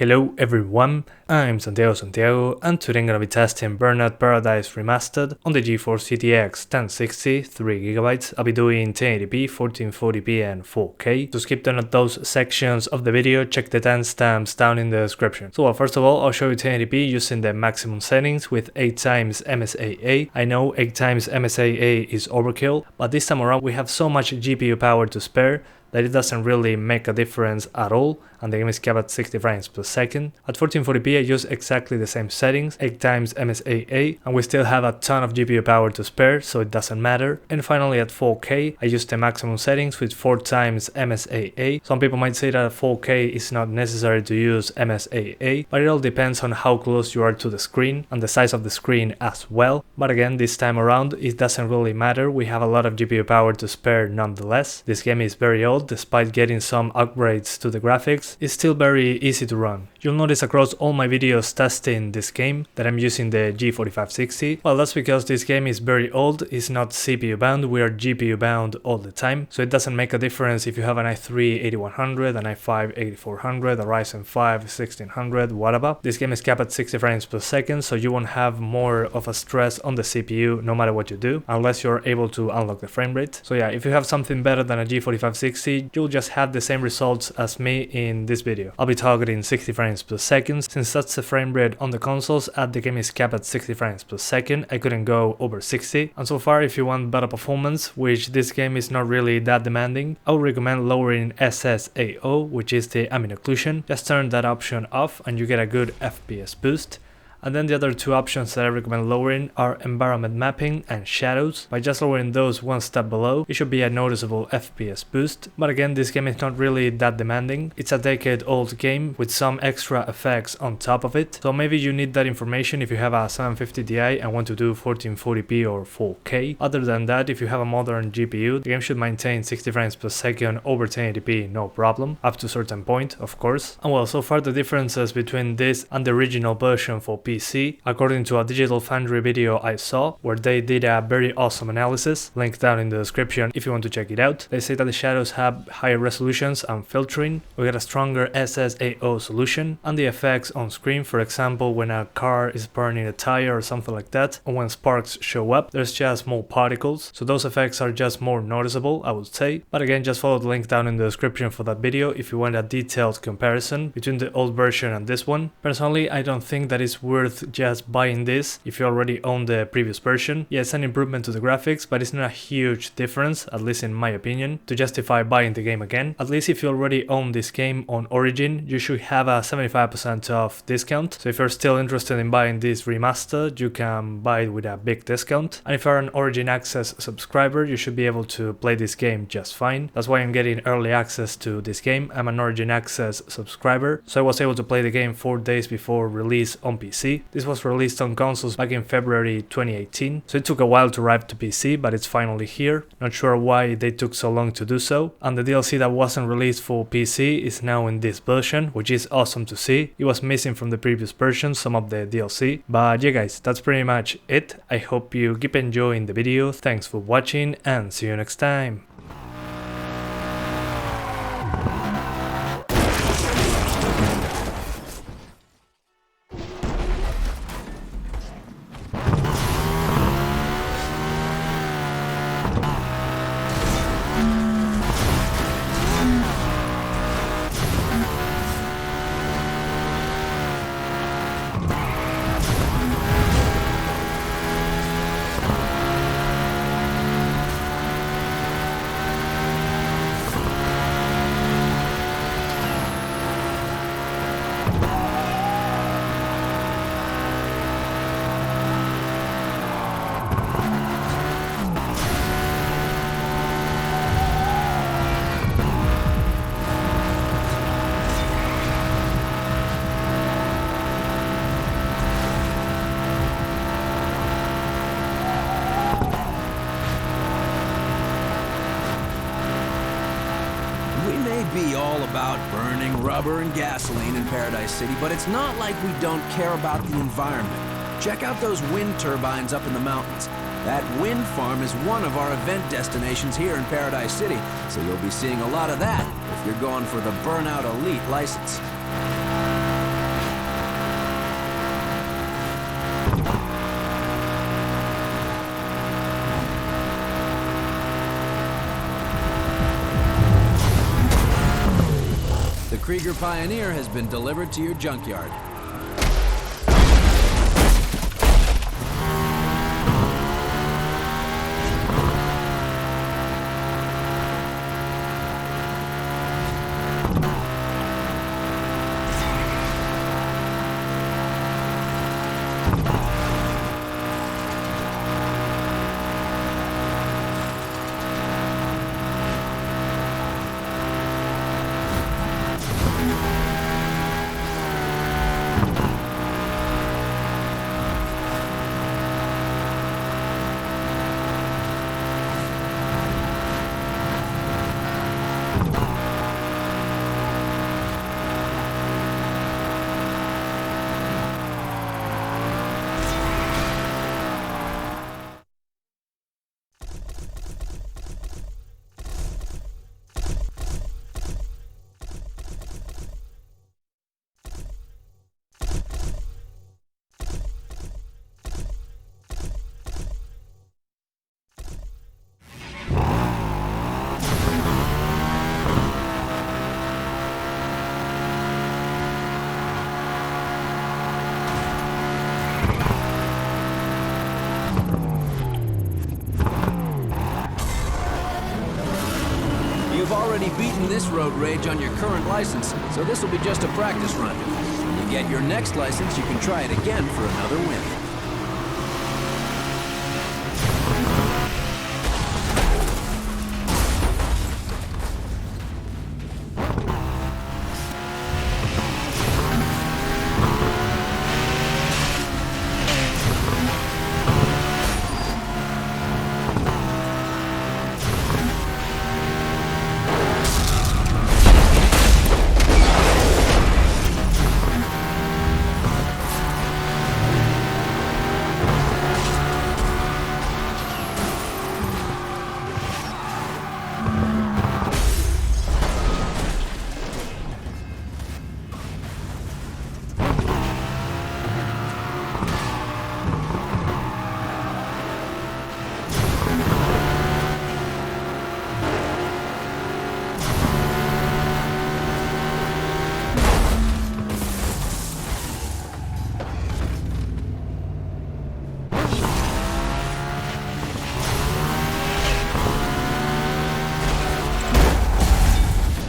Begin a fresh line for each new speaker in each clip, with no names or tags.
Hello everyone, I'm Santiago, and today I'm gonna be testing Burnout Paradise Remastered on the GeForce GTX 1060, 3GB. I'll be doing 1080p, 1440p and 4K. To skip down at those sections of the video, check the timestamps down in the description. So first of all, I'll show you 1080p using the maximum settings with 8x MSAA. I know 8x MSAA is overkill, but this time around we have so much GPU power to spare that it doesn't really make a difference at all, and the game is capped at 60 frames per second. At 1440p I use exactly the same settings, 8x MSAA, and we still have a ton of GPU power to spare, so it doesn't matter. And finally at 4K I use the maximum settings with 4x MSAA. Some people might say that at 4K it's not necessary to use MSAA, but it all depends on how close you are to the screen and the size of the screen as well. But again, this time around it doesn't really matter, we have a lot of GPU power to spare nonetheless. This game is very old. Despite getting some upgrades to the graphics, it's still very easy to run. You'll notice across all my videos testing this game that I'm using the G4560. Well, that's because this game is very old, it's not CPU bound, we are GPU bound all the time. So it doesn't make a difference if you have an i3-8100, an i5-8400, a Ryzen 5 1600, whatever. This game is capped at 60 frames per second, so you won't have more of a stress on the CPU no matter what you do, unless you're able to unlock the frame rate. So yeah, if you have something better than a G4560, you'll just have the same results as me in this video. I'll be targeting 60 frames per second, since that's the frame rate on the consoles and the game is capped at 60 frames per second. I couldn't go over 60, and so far if you want better performance, which this game is not really that demanding, I would recommend lowering SSAO, which is the ambient occlusion. Just turn that option off and you get a good FPS boost. And then the other two options that I recommend lowering are environment mapping and shadows. By just lowering those one step below, it should be a noticeable FPS boost. But again, this game is not really that demanding. It's a decade-old game with some extra effects on top of it. So maybe you need that information if you have a 750 Ti and want to do 1440p or 4K. Other than that, if you have a modern GPU, the game should maintain 60 frames per second over 1080p, no problem, up to a certain point, of course. And well, so far the differences between this and the original version for PC, according to a Digital Foundry video I saw, where they did a very awesome analysis, linked down in the description if you want to check it out. They say that the shadows have higher resolutions and filtering, we get a stronger SSAO solution, and the effects on screen, for example when a car is burning a tire or something like that, or when sparks show up, there's just more particles, so those effects are just more noticeable, I would say. But again, just follow the link down in the description for that video if you want a detailed comparison between the old version and this one. Personally, I don't think that it's worth just buying this if you already own the previous version. Yeah, it's an improvement to the graphics, but it's not a huge difference, at least in my opinion, to justify buying the game again. At least if you already own this game on Origin, you should have a 75% off discount. So if you're still interested in buying this remastered, you can buy it with a big discount. And if you're an Origin Access subscriber, you should be able to play this game just fine. That's why I'm getting early access to this game. I'm an Origin Access subscriber, so I was able to play the game 4 days before release on PC. This was released on consoles back in February 2018, so it took a while to arrive to PC, but it's finally here. Not sure why they took so long to do so. And the DLC that wasn't released for PC is now in this version, which is awesome to see. It was missing from the previous version, some of the DLC. But yeah guys, that's pretty much it. I hope you keep enjoying the video. Thanks for watching and see you next time.
Be all about burning rubber and gasoline in Paradise City, but it's not like we don't care about the environment. Check out those wind turbines up in the mountains. That wind farm is one of our event destinations here in Paradise City, so you'll be seeing a lot of that if you're going for the Burnout Elite license. eager pioneer has been delivered to your junkyard. You've already beaten this road rage on your current license, so this will be just a practice run. When you get your next license, you can try it again for another win.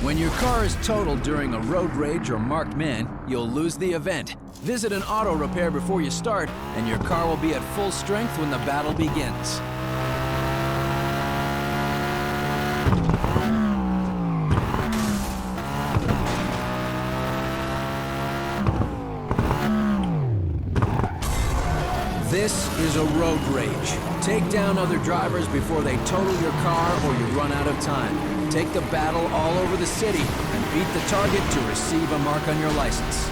When your car is totaled during a road rage or marked man, you'll lose the event. Visit an auto repair before you start, and your car will be at full strength when the battle begins. This is a road rage. Take down other drivers before they total your car or you run out of time. Take the battle all over the city and beat the target to receive a mark on your license.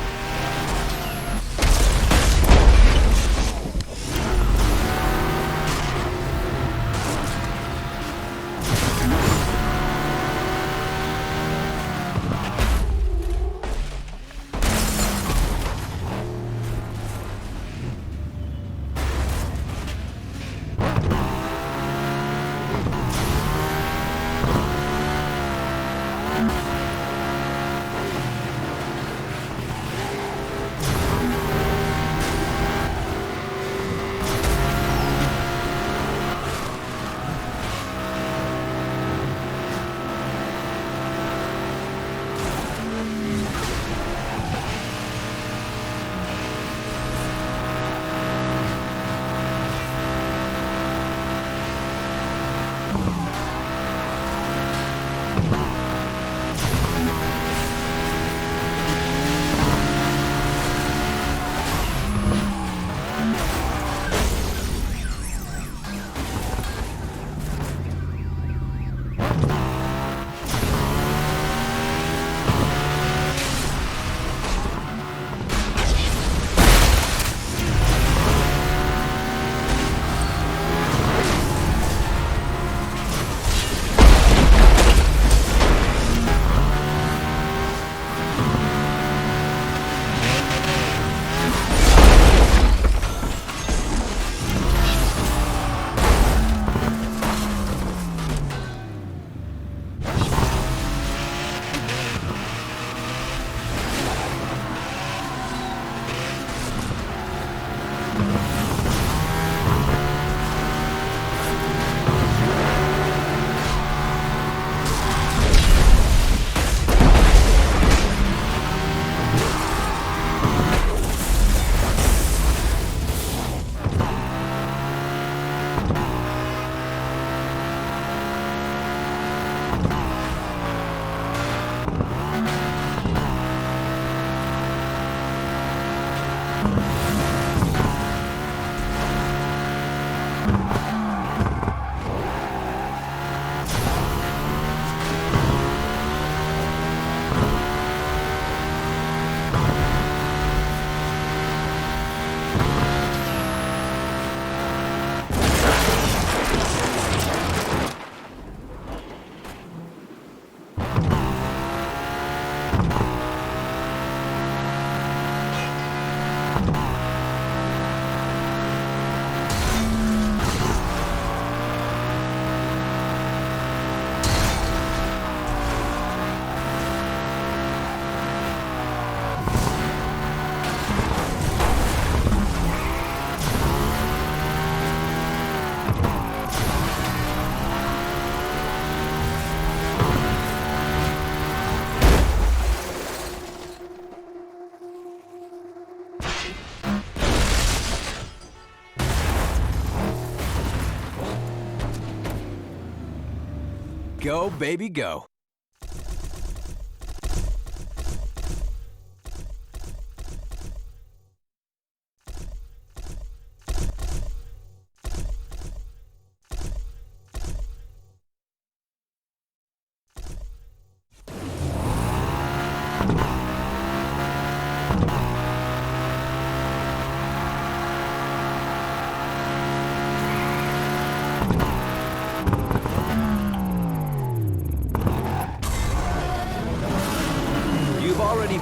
Go, baby, go.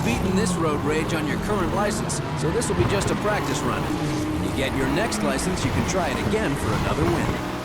Beaten this road rage on your current license, so this will be just a practice run. You get your next license, you can try it again for another win.